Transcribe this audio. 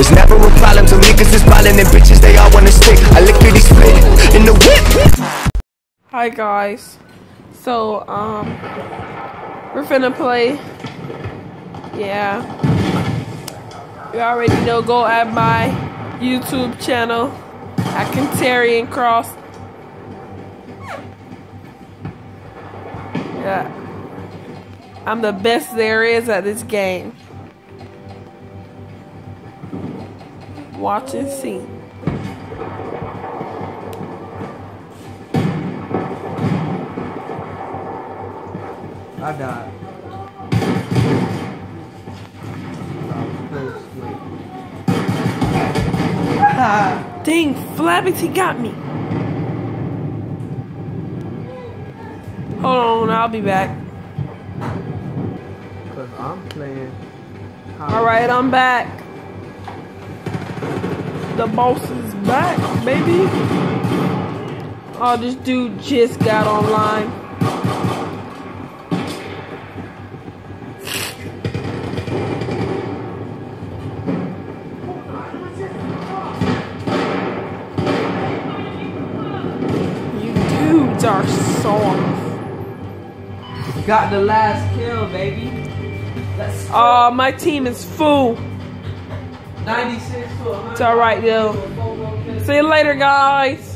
There's never a problem till niggas is ballin' and bitches they all wanna stick. I lickety split in the whip. Hi guys. So we're finna play. Yeah. You already know, go at my YouTube channel at Kentarian Cross. Yeah. I'm the best there is at this game. Watch and see. I died. Dang, Flabby got me. Hold on, I'll be back. Cause I'm playing. Alright, I'm back. The boss is back, baby. Oh, this dude just got online. You dudes are soft. Got the last kill, baby. Let's go. Oh, my team is full. 96 to 100. It's alright, though. See you later, guys.